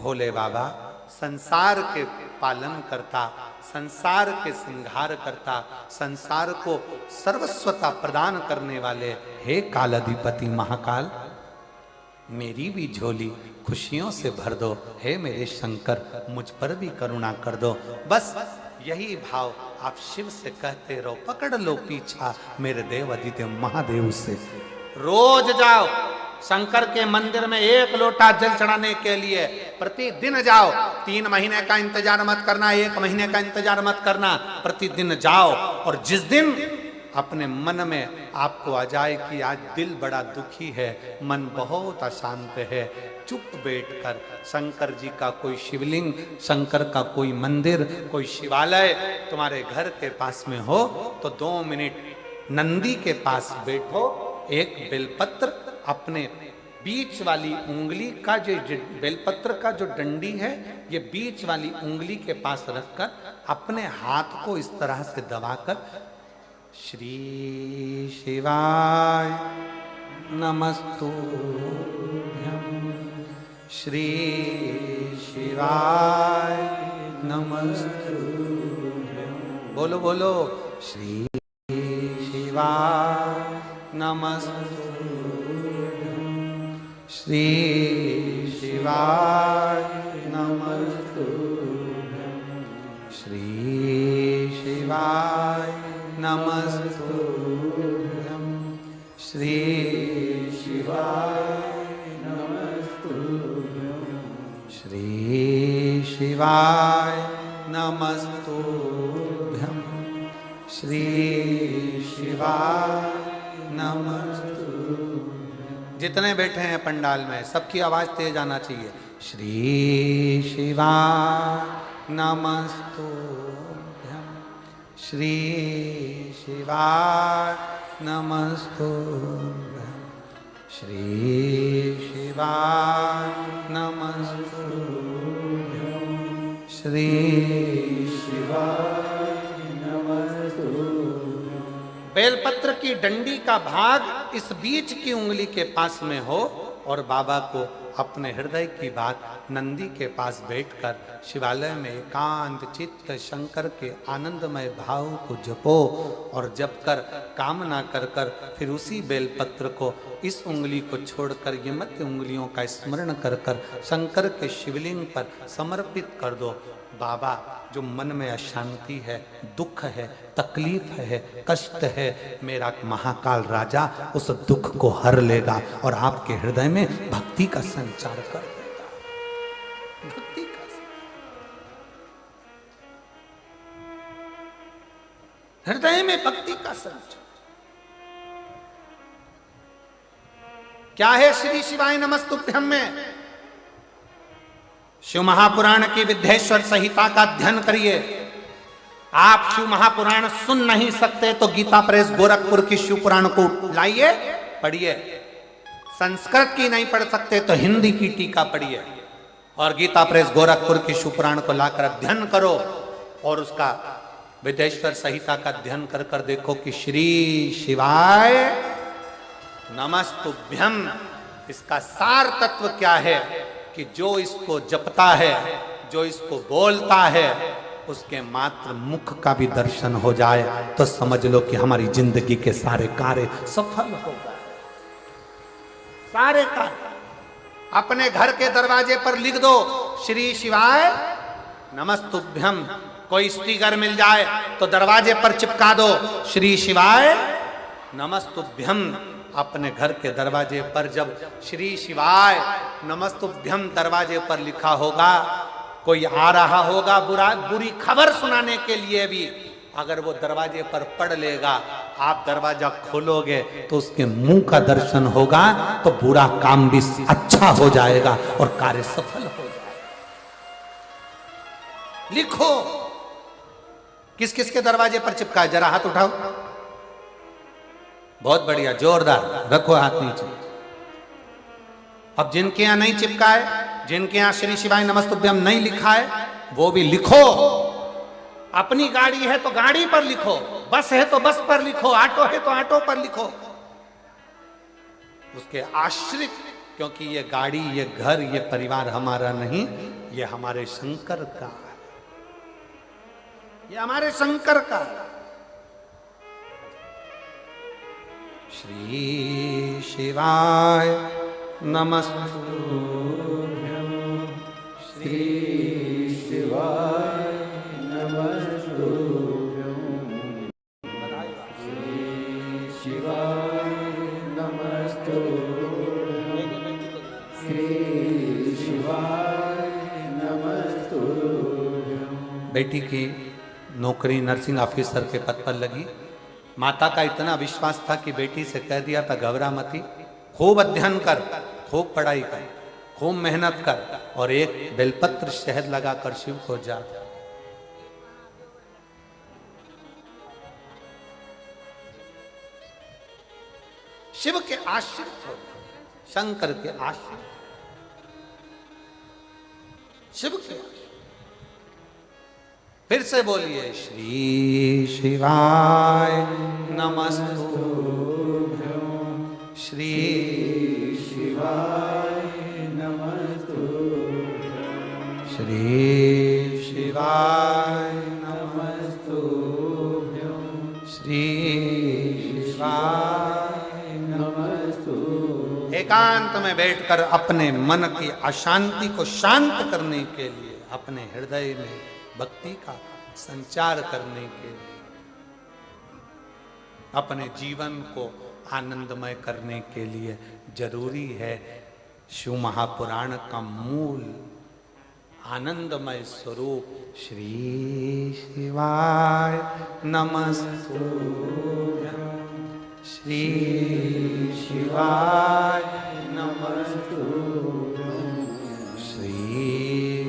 भोले बाबा संसार के पालन करता, संसार के संहार करता, संसार को सर्वस्वता प्रदान करने वाले हे कालाधिपति महाकाल, मेरी भी झोली खुशियों से भर दो। हे मेरे शंकर, मुझ पर भी करुणा कर दो। बस यही भाव आप शिव से कहते रहो, पकड़ लो पीछा मेरे देव आदित्य महादेव से। रोज जाओ शंकर के मंदिर में 1 लोटा जल चढ़ाने के लिए, प्रतिदिन जाओ। 3 महीने का इंतजार मत करना, 1 महीने का इंतजार मत करना, प्रतिदिन जाओ। और जिस दिन अपने मन में आपको आ जाए कि आज दिल बड़ा दुखी है, मन बहुत अशांत है, चुप बैठकर शंकर जी का कोई शिवलिंग, शंकर का कोई मंदिर, कोई शिवालय तुम्हारे घर के पास में हो तो 2 मिनट नंदी के पास बैठो, एक बेलपत्र अपने बीच वाली उंगली का जो बेलपत्र का जो डंडी है, ये बीच वाली उंगली के पास रखकर अपने हाथ को इस तरह से दबाकर श्री शिवाय नमस्तुभ्यं, श्री शिवाय नमस्तुभ्यं, बोलो बोलो श्री शिवाय नमस्तुभ्यं, श्री शिवाय नमस्तुभ्यं, श्री शिवाय नमस्तुभ्यं, श्री शिवाय नमस्तुभ्यं, श्री शिवाय नमस्तुभ्यं, श्री शिवाय नमस्तुभ्यं। जितने बैठे हैं पंडाल में सबकी आवाज तेज आना चाहिए। श्री शिवाय नमस्तुभ्यं, श्री शिवाय नमस्तुभ्यं, श्री शिवाय नमस्तुभ्यं, श्री शिवाय नमस्तुभ्यं। बेलपत्र की डंडी का भाग इस बीच की उंगली के पास में हो और बाबा को अपने हृदय की बात नंदी के पास बैठकर शिवालय में एकांत चित्त शंकर के आनंदमय भाव को जपो और जप कर कामना कर कर फिर उसी बेलपत्र को इस उंगली को छोड़कर ये मध्य उंगलियों का स्मरण कर कर शंकर के शिवलिंग पर समर्पित कर दो। बाबा, जो मन में अशांति है, दुख है, तकलीफ है, कष्ट है, मेरा महाकाल राजा उस दुख को हर लेगा और आपके हृदय में भक्ति का संचार कर देगा। भक्ति का हृदय में भक्ति का संचार क्या है? श्री शिवाय नमस्तुभ्यं में शिव महापुराण की विद्येश्वर संहिता का अध्ययन करिए। आप शिव महापुराण सुन नहीं सकते तो गीता प्रेस गोरखपुर की शिव पुराण को लाइए, पढ़िए। संस्कृत की नहीं पढ़ सकते तो हिंदी की टीका पढ़िए और गीता प्रेस गोरखपुर की शिव पुराण को लाकर अध्ययन करो और उसका विद्येश्वर संहिता का अध्ययन कर कर देखो कि श्री शिवाय नमस्तुभ्यं इसका सार तत्व क्या है कि जो इसको जपता है, जो इसको बोलता है, उसके मात्र मुख का भी दर्शन हो जाए तो समझ लो कि हमारी जिंदगी के सारे कार्य सफल हो गए। सारे कार्य अपने घर के दरवाजे पर लिख दो श्री शिवाय नमस्तुभ्यं। कोई स्टिकर मिल जाए तो दरवाजे पर चिपका दो श्री शिवाय नमस्तुभ्यं। अपने घर के दरवाजे पर जब श्री शिवाय नमस्तुभ्यं दरवाजे पर लिखा होगा, कोई आ रहा होगा बुरी खबर सुनाने के लिए भी, अगर वो दरवाजे पर पढ़ लेगा, आप दरवाजा खोलोगे तो उसके मुंह का दर्शन होगा तो बुरा काम भी अच्छा हो जाएगा और कार्य सफल हो जाएगा। लिखो किस किस के दरवाजे पर चिपका है, जरा हाथ उठाओ। बहुत बढ़िया, जोरदार रखो हाथ नीचे। अब जिनके यहां नहीं चिपका है, जिनके यहां श्री शिवाय नमस्तुभ्यं नहीं लिखा है, वो भी लिखो। अपनी गाड़ी है तो गाड़ी पर लिखो, बस है तो बस पर लिखो, ऑटो है तो ऑटो पर लिखो। उसके आश्रित, क्योंकि ये गाड़ी, ये घर, ये परिवार हमारा नहीं, ये हमारे शंकर का है, ये हमारे शंकर का है। श्री शिवाय नमस्तुभ्यं, श्री शिवाय नमस्तुभ्यं, श्री शिवाय नमस्तुभ्यं, श्री शिवाय नमस्तुभ्यं। बेटी की नौकरी नर्सिंग ऑफिसर के पद पर लगी। माता का इतना विश्वास था कि बेटी से कह दिया था घबरा मती, खूब अध्ययन कर, खूब पढ़ाई कर, खूब मेहनत कर और एक बेलपत्र शहद लगाकर शिव को जा। शिव के आश्रित हो, शंकर के आश्रित, शिव के। फिर से बोलिए श्री शिवाय नमस्तुभ्यं, श्री शिवाय नमस्तुभ्यं, श्री शिवाय नमस्तुभ्यं, श्री शिवाय नमस्तुभ्यं। एकांत में बैठकर अपने मन की अशांति को शांत करने के लिए, अपने हृदय में भक्ति का संचार करने के लिए, अपने जीवन को आनंदमय करने के लिए जरूरी है शिव महापुराण का मूल आनंदमय स्वरूप श्री शिवाय नमस्तुभ्यं, श्री शिवाय नमस्तुभ्यं, श्री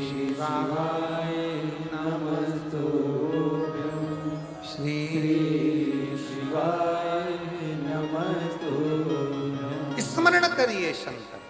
शिवाय नमस्तुभ्यं, श्री शिवाय नमस्तुभ्यं। स्मरण करिए शंकर,